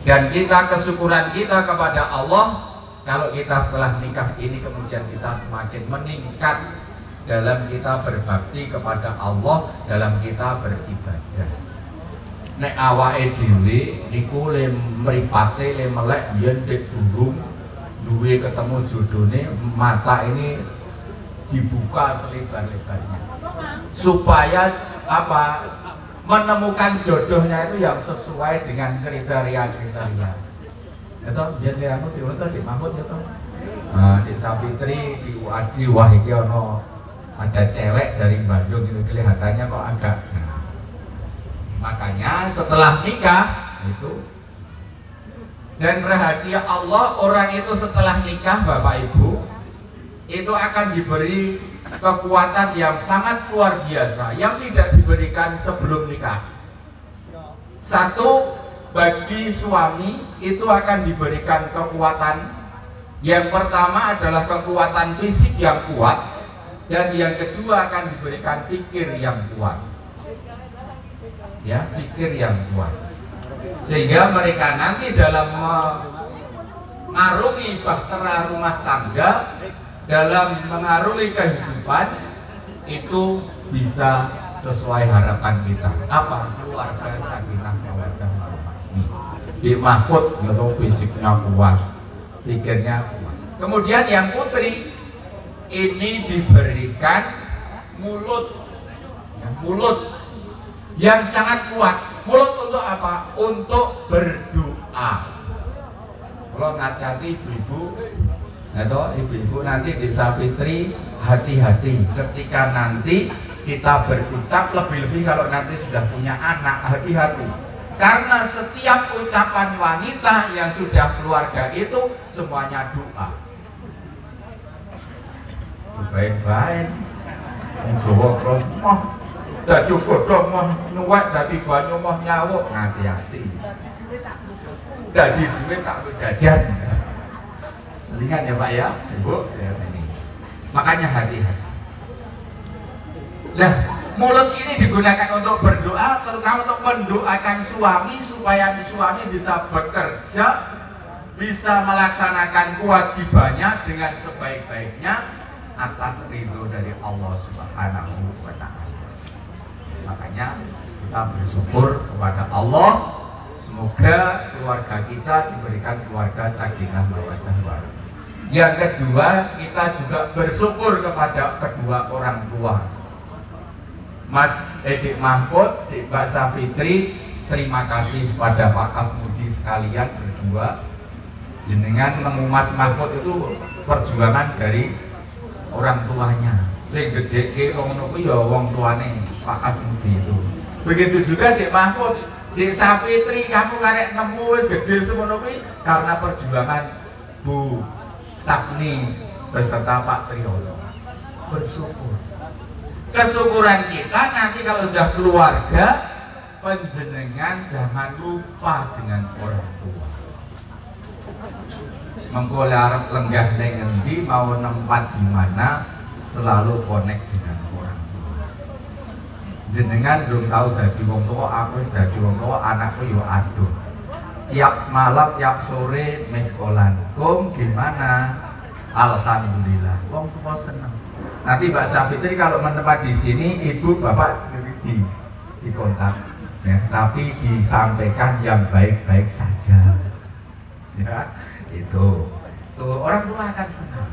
Dan kita, kesyukuran kita kepada Allah, kalau kita setelah nikah ini kemudian kita semakin meningkat dalam kita berbakti kepada Allah, dalam kita beribadah. Nek awake dhewe niku le mripate le melek yen ndek durung duwe ketemu jodone, mata ini dibuka selebar-lebarnya supaya apa? Menemukan jodohnya itu yang sesuai dengan kriteria-kriteria. Itu biar dia aku diurut di Mahmud itu. Di Savitri, di Uadi, wah iki ono ada cewek dari Bandung itu kelihatannya kok agak. Makanya setelah nikah itu, dan rahasia Allah, orang itu setelah nikah Bapak Ibu itu akan diberi kekuatan yang sangat luar biasa yang tidak diberikan sebelum nikah. Satu, bagi suami itu akan diberikan kekuatan. Yang pertama adalah kekuatan fisik yang kuat, dan yang kedua akan diberikan fikir yang kuat. Ya, fikir yang kuat. Sehingga mereka nanti dalam mengarungi bahtera rumah tangga, dalam mengarungi kehidupan itu bisa sesuai harapan kita. Apa? Keluarga sakinah mawaddah warahmah. Di Mahfud atau fisiknya kuat, pikirnya kuat. Kemudian yang putri ini diberikan mulut, mulut yang sangat kuat. Mulut untuk apa? Untuk berdoa. Kalau hati-hati ibu-ibu, atau ibu-ibu nanti di Savitri, hati-hati ketika nanti kita berucap, lebih-lebih kalau nanti sudah punya anak, hati-hati. Karena setiap ucapan wanita yang sudah keluarga itu semuanya doa. Baik-baik, Jawa terus mah, dah cukup dong mah nuwek dadi banyu mah nyawuk, hati-hati. Dadi duit tak jajan. Selingan ya Pak ya, Ibu ya, ini. Makanya hati-hati. Nah, mulut ini digunakan untuk berdoa, terutama untuk mendoakan suami supaya suami bisa bekerja, bisa melaksanakan kewajibannya dengan sebaik-baiknya atas ridho dari Allah Subhanahu wa Ta'ala. Makanya kita bersyukur kepada Allah, semoga keluarga kita diberikan keluarga sakinah mawaddah warahmah. Yang kedua, kita juga bersyukur kepada kedua orang tua, Mas Edi Mahfud, Mbak Savitri. Terima kasih pada Pak Kasmudi sekalian berdua. Jenengan nemu Mas Mahfud itu perjuangan dari orang tuanya. Sing gedhe ngono kuwi ya wong tuane Pak Kasmudi itu. Begitu juga Dik Mahfud, Dik Savitri, kamu karek nemu wis gede semono kuwi karena perjuangan Bu Sapni beserta Pak Triyono. Bersyukur. Kesyukuran kita nanti kalau sudah keluarga, penjenengan jangan lupa dengan orang tua. Mengko arep lenggah ning endi, mau nempat di mana, selalu connect dengan orang tua. Jenengan belum tahu dadi wong tua, aku wis dadi wong tua, anakku yo aduh. Tiap malam, tiap sore meskolan. Kom gimana? Alhamdulillah. Wong tua seneng. Nanti Mbak Savitri kalau menempat di sini, ibu bapak di kontak, ya. Tapi disampaikan yang baik-baik saja. Ya, itu. Tuh orang tua akan senang.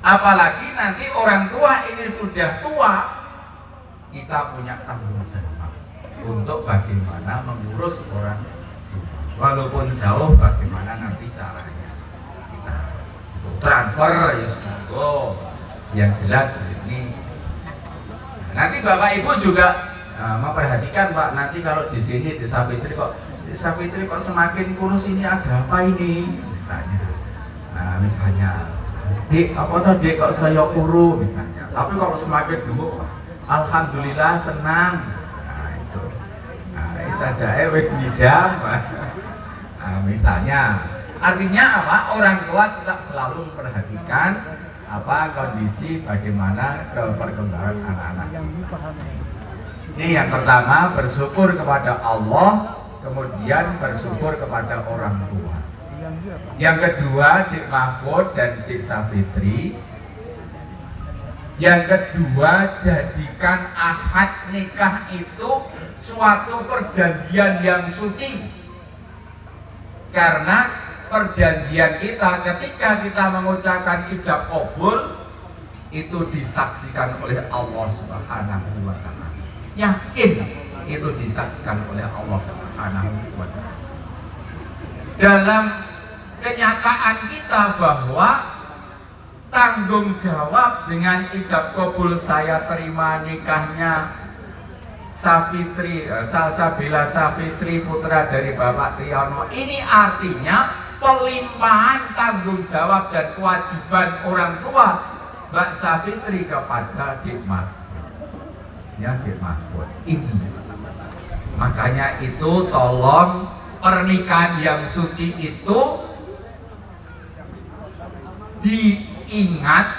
Apalagi nanti orang tua ini sudah tua, kita punya tanggung jawab untuk bagaimana mengurus orang tua. Walaupun jauh, bagaimana nanti caranya kita transfer ya semoga yang jelas ini. Nanti Bapak Ibu juga memperhatikan Pak, nanti kalau di sini di Savitri kok semakin kurus, ini ada apa ini misalnya. Nah misalnya Dik, apa tuh Dik kok saya kuru misalnya, tapi kalau semakin gemuk alhamdulillah senang. Nah itu, nah saja wis nyidam. Nah, misalnya, artinya apa? Orang tua tetap selalu memperhatikan apa kondisi, bagaimana perkembangan anak-anak. Ini yang pertama, bersyukur kepada Allah kemudian bersyukur kepada orang tua. Yang kedua Dik Mahfud dan Dik Safitri. Yang kedua, jadikan akad nikah itu suatu perjanjian yang suci. Karena perjanjian kita ketika kita mengucapkan ijab qabul itu disaksikan oleh Allah Subhanahu wa taala. Yakin itu disaksikan oleh Allah Subhanahu wa taala. Dalam kenyataan kita bahwa tanggung jawab dengan ijab qabul saya terima nikahnya Safitri, Salsabila Safitri putra dari Bapak Triyono, ini artinya pelimpahan tanggung jawab dan kewajiban orang tua Mbak Safitri kepada Dik Mahfud. Ya, Dik Mahfud ini. Makanya itu tolong pernikahan yang suci itu diingat,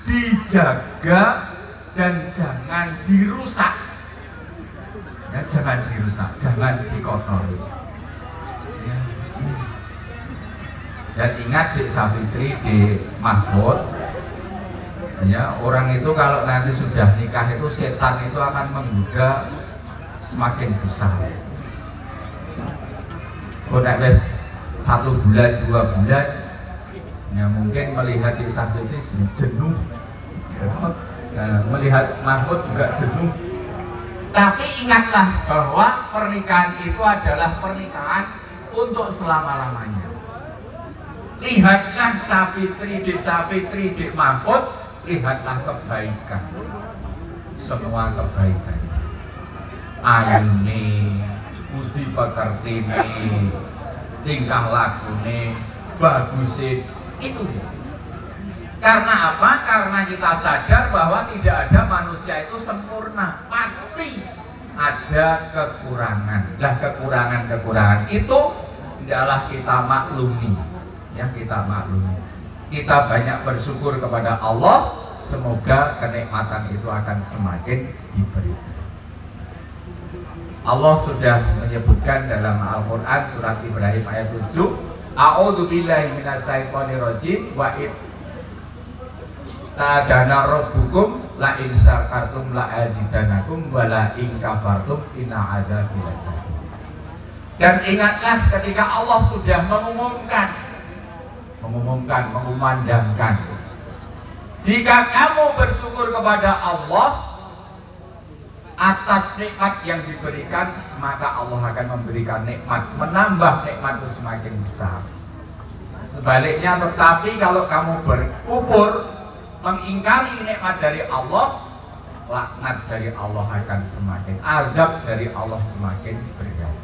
dijaga, dan jangan dirusak. Ya, jangan dirusak, jangan dikotori. Ya. Dan ingat Dik Safitri, Dik Mahfud, ya, orang itu kalau nanti sudah nikah itu setan itu akan menggoda semakin besar. Kalau wes 1 bulan 2 bulan, ya mungkin melihat Dik Safitri jenuh, ya, melihat Mahfud juga jenuh. Tapi ingatlah bahwa pernikahan itu adalah pernikahan untuk selama-lamanya. Lihatlah Safitri, Dik Mahfud, lihatlah kebaikan, semua kebaikan. Ayune, budi pekertine, tingkah lakune, bagus itu. Karena apa? Karena kita sadar bahwa tidak ada manusia itu sempurna, pasti ada kekurangan. Nah, kekurangan itu adalah kita maklumi, ya, kita maklumi. Kita banyak bersyukur kepada Allah, semoga kenikmatan itu akan semakin diberikan. Allah sudah menyebutkan dalam Al-Quran surat Ibrahim ayat 7, A'udzu billahi minasyaitonir rajim wa ta'adana rabbukum la in syakartum la azidanakum wa la in kafartum inna adzabi lasyadid. Dan ingatlah ketika Allah sudah mengumandangkan, jika kamu bersyukur kepada Allah atas nikmat yang diberikan, maka Allah akan memberikan nikmat, menambah nikmat itu semakin besar. Sebaliknya, tetapi kalau kamu berkufur, mengingkari nikmat dari Allah, laknat dari Allah akan semakin, azab dari Allah semakin berat.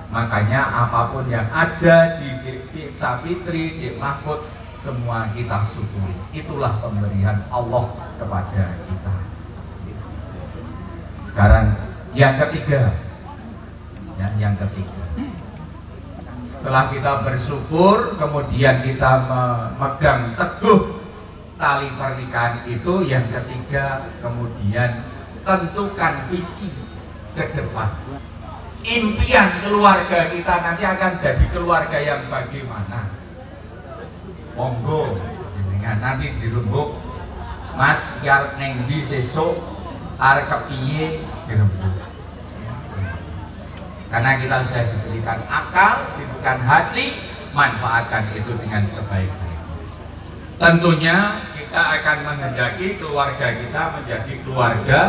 Makanya apapun yang ada di Dik Safitri, Dik Mahfud, semua kita syukuri. Itulah pemberian Allah kepada kita. Sekarang yang ketiga, ya, yang ketiga. Setelah kita bersyukur, kemudian kita memegang teguh tali pernikahan itu, yang ketiga, kemudian tentukan visi ke depan. Impian keluarga kita nanti akan jadi keluarga yang bagaimana? Monggo, dengan nanti dirembuk, Mas biar neng di sesuk arek kepiye dirembuk. Karena kita sudah diberikan akal, diberikan hati, manfaatkan itu dengan sebaik-baiknya. Tentunya kita akan menghendaki keluarga kita menjadi keluarga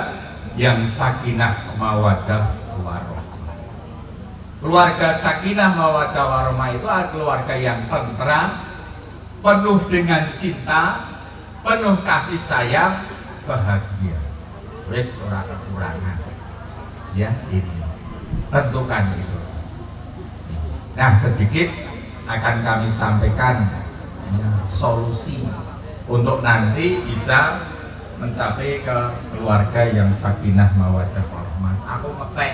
yang sakinah mawaddah warahmah. Keluarga sakinah mawaddah warahmah itu adalah keluarga yang tentram, penuh dengan cinta, penuh kasih sayang, bahagia. Wis ora kekurangan. Ya, ini. Tentukan itu. Nah, sedikit akan kami sampaikan solusi untuk nanti bisa mencapai ke keluarga yang sakinah mawaddah warahmah. Aku ngetek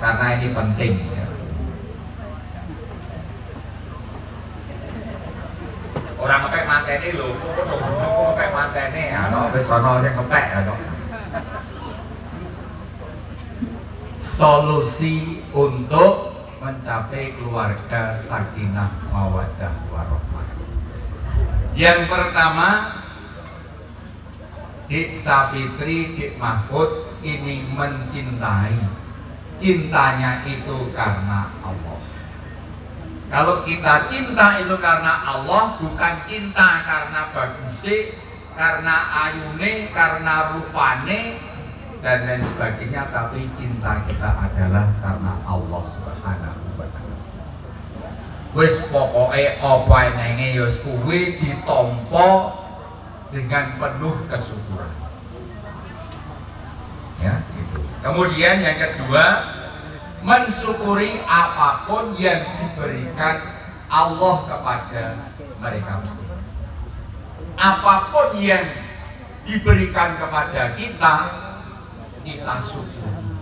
karena ini penting, ya. Orang ngetek mantene lho, ngetek mantene ana wis ana sing ngetek ya to. Solusi untuk mencapai keluarga sakinah mawaddah warahmah. Yang pertama, Dik Sapitri, Dik Mahfud ini mencintai. Cintanya itu karena Allah. Kalau kita cinta itu karena Allah, bukan cinta karena bagusnya, karena ayune, karena rupane, dan lain sebagainya, tapi cinta kita adalah karena Allah Subhanahu wa Ta'ala. Wis pokoke apa enenge ya kuwi ditampa dengan penuh kesyukuran. Ya, gitu. Kemudian yang kedua, mensyukuri apapun yang diberikan Allah kepada mereka. Apapun yang diberikan kepada kita syukuri.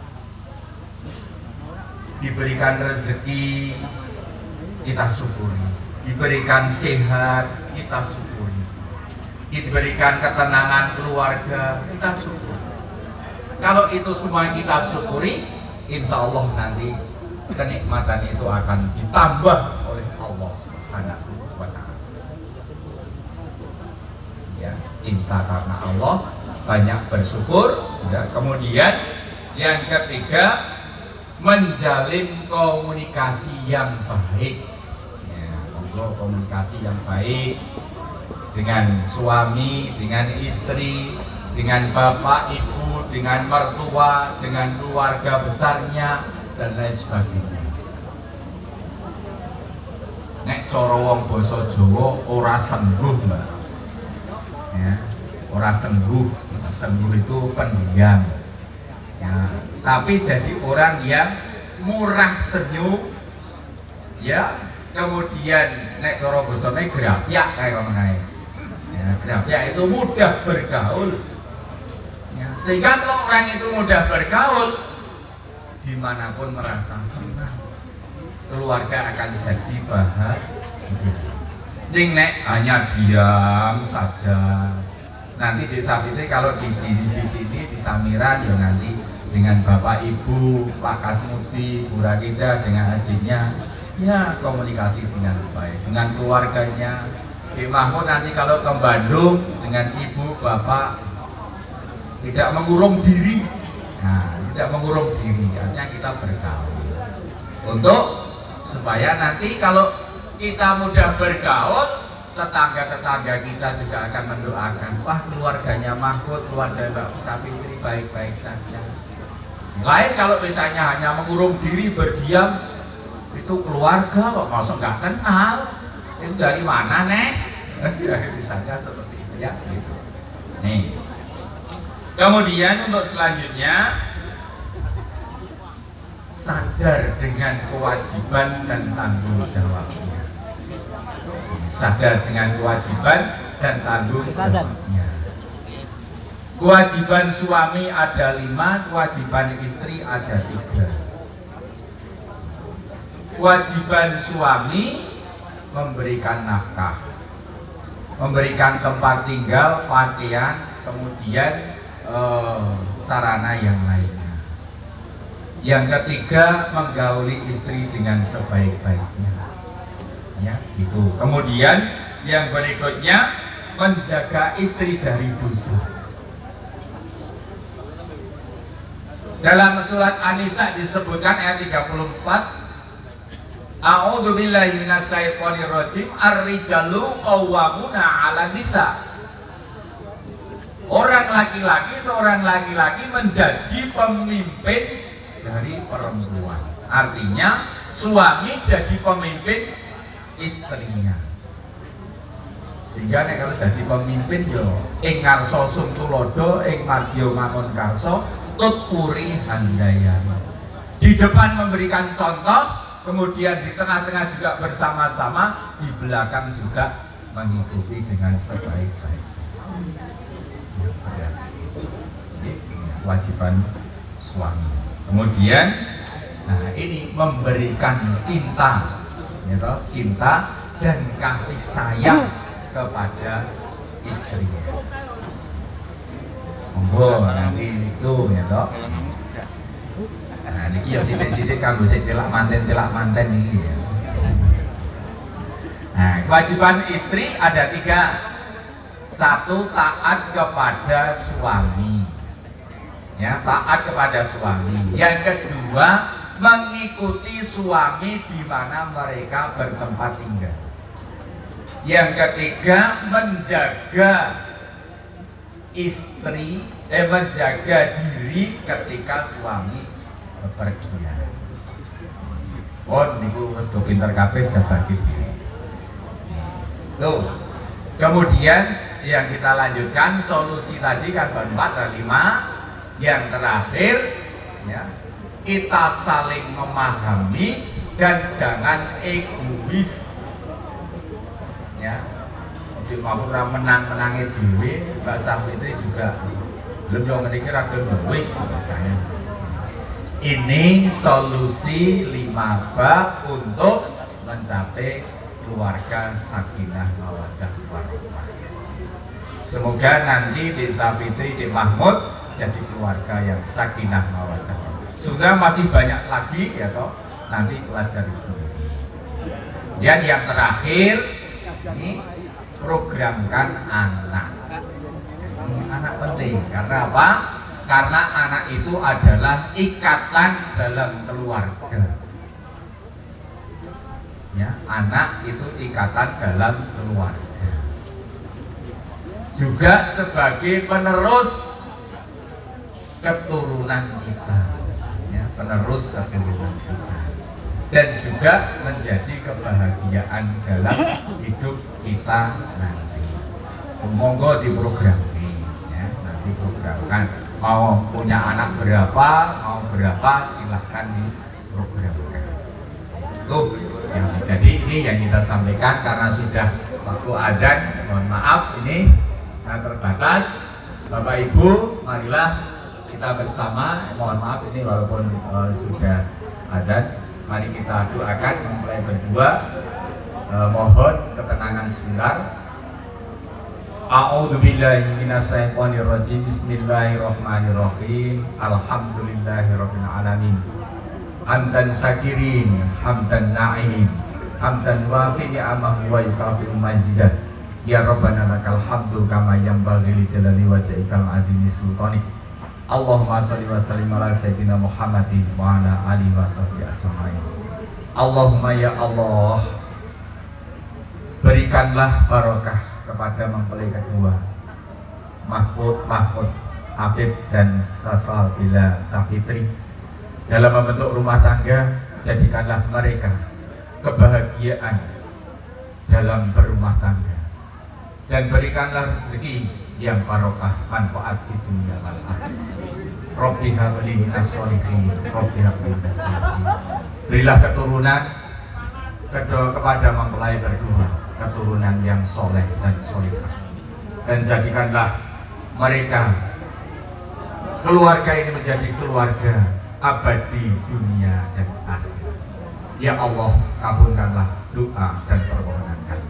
Diberikan rezeki, kita syukuri. Diberikan sehat, kita syukuri. Diberikan ketenangan keluarga, kita syukuri. Kalau itu semua kita syukuri, insya Allah nanti kenikmatan itu akan ditambah oleh Allah Subhanahu wa Ta'ala. Ya, cinta karena Allah, banyak bersyukur. Ya. Kemudian yang ketiga, menjalin komunikasi yang baik. Ya, komunikasi yang baik dengan suami, dengan istri, dengan bapak, ibu, dengan mertua, dengan keluarga besarnya, dan lain sebagainya. Nek cara wong basa Jawa ora sembuh, Mbak. Ya, ora sembuh. Sembuh itu pendiam. Ya, tapi jadi orang yang murah senyum, ya, kemudian nek cara basane grapyak kayak ngono kae. Ya, grapyak itu mudah bergaul. Ya, sehingga kalau orang itu mudah bergaul, dimanapun merasa senang, keluarga akan jadi bahagia. Ning nek hanya diam saja, nanti di Sapitri kalau di sini di Samiran ya nanti dengan bapak ibu, Pak Kasmudi, Bu Rakida dengan adiknya, ya komunikasi dengan baik dengan keluarganya. Di Mahmud nanti kalau ke Bandung dengan ibu bapak tidak mengurung diri. Nah, tidak mengurung diri, artinya kita bergaul untuk supaya nanti kalau kita mudah bergaul, tetangga-tetangga kita juga akan mendoakan, wah keluarganya Mahfud, keluarga Mbak Sapitri baik-baik saja. Lain kalau misalnya hanya mengurung diri, berdiam, itu keluarga kok masuk nggak kenal, itu dari mana nek? Ya misalnya seperti itu ya. Gitu. Nih. Kemudian untuk selanjutnya, sadar dengan kewajiban dan tanggung jawabnya. Sadar dengan kewajiban dan tanggung jawabnya. Kewajiban suami ada 5, kewajiban istri ada 3. Kewajiban suami memberikan nafkah, memberikan tempat tinggal, pakaian, kemudian sarana yang lainnya. Yang ketiga, menggauli istri dengan sebaik-baiknya. Ya, gitu. Kemudian yang berikutnya, menjaga istri dari dosa. Dalam surat An-Nisa disebutkan ayat 34, A'udzu billahi minasyaitonir rajim, ar-rijalu qawwamuna 'alan nisa. Orang laki-laki, seorang laki-laki menjadi pemimpin dari perempuan. Artinya suami jadi pemimpin istrinya. Sehingga nek kalau jadi pemimpin yo ing karsa sum tulodo, ing madya mangun karsa tutpuri handayani. Di depan memberikan contoh, kemudian di tengah-tengah juga bersama-sama, di belakang juga mengikuti dengan sebaik-baik. Ya. Ini kewajiban suami. Kemudian, nah ini memberikan cinta, gitu, cinta dan kasih sayang kepada istrinya. Monggo nanti itu, gitu. Nah, niki ya sithik-sithik kanggo sik telak manten iki ya. Nah, kewajiban istri ada 3. 1, taat kepada suami. Ya, taat kepada suami. Yang kedua, mengikuti suami di mana mereka bertempat tinggal. Yang ketiga, menjaga istri, menjaga diri ketika suami bepergian. Oh, niku wis do pinter kabeh jaga diri. Tuh. Kemudian yang kita lanjutkan solusi tadi kan 4 dan 5. Yang terakhir ya, kita saling memahami dan jangan egois. Ya. Jadi mau menang-menangi diri, Mbak Safitri juga belum yang ngerti ragu wis saya. Ini solusi 5 bab untuk mencapai keluarga sakinah mawaddah warahmah. Semoga nanti di Safitri, di Mahmud jadi keluarga yang sakinah mawaddah. Sudah masih banyak lagi ya toh, nanti pelajari sendiri. Dan yang terakhir ini programkan anak. Anak penting karena apa? Karena anak itu adalah ikatan dalam keluarga. Ya, anak itu ikatan dalam keluarga. Juga sebagai penerus keturunan kita. Ya, penerus keturunan kita. Dan juga menjadi kebahagiaan dalam hidup kita nanti. Monggo diprogramkan, ya, nanti programkan. Mau punya anak berapa, mau berapa, silahkan diprogramkan. Tuh, ya, jadi ini yang kita sampaikan karena sudah waktu adzan. Mohon maaf ini terbatas. Bapak Ibu, marilah kita bersama. Mohon maaf ini walaupun sudah adzan. Mari kita doakan memulai berdua. Mohon ketenangan sebentar. A'udzubillahi minasyaitonirrajim. Bismillahirrahmanirrahim. Alhamdulillahirabbil alamin. Hamdan syakirin, hamdan na'imin, hamdan wafi ni'amahu wa yukafi'u mazidah. Ya Rabbana lakal hamdu kama yanbaghi li jalali wajhikal azimi sultanik. Allahumma shalli wa sallim ala sayyidina Muhammadin wa ala alihi wa sahbihi ajma'in. Allahumma ya Allah, berikanlah barokah kepada mempelai kedua Mahmud, Afif dan Salsabila Safitri dalam membentuk rumah tangga. Jadikanlah mereka kebahagiaan dalam berumah tangga dan berikanlah rezeki yang barokah, manfaat di dunia wal akhirah. Rabbi habli minas sholihin, Rabbi habli minas sholihin. Berilah keturunan kepada mempelai berdua, keturunan yang soleh dan solihah, dan jadikanlah mereka keluarga ini menjadi keluarga abadi dunia dan akhirat. Ya Allah, kabulkanlah doa dan permohonan kami.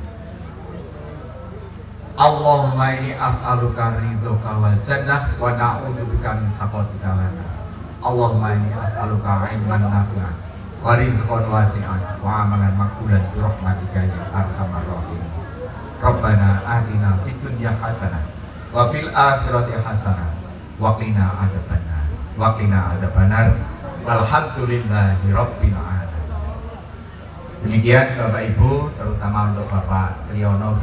Allahumma inni as'aluka ridhoka wal jannah wa na'udzubika min sakhatika wan nar. Allahumma inni as'aluka ilman nafi'an wa rizqan wasi'an wa amalan maqbulan bi rahmatika ya arhamar rahimin. Rabbana atina fid dunya hasanah wa fil akhirati hasanah wa qina adzabannar. Walhamdulillahi rabbil alamin. Demikian Bapak Ibu, terutama untuk Bapak Triyono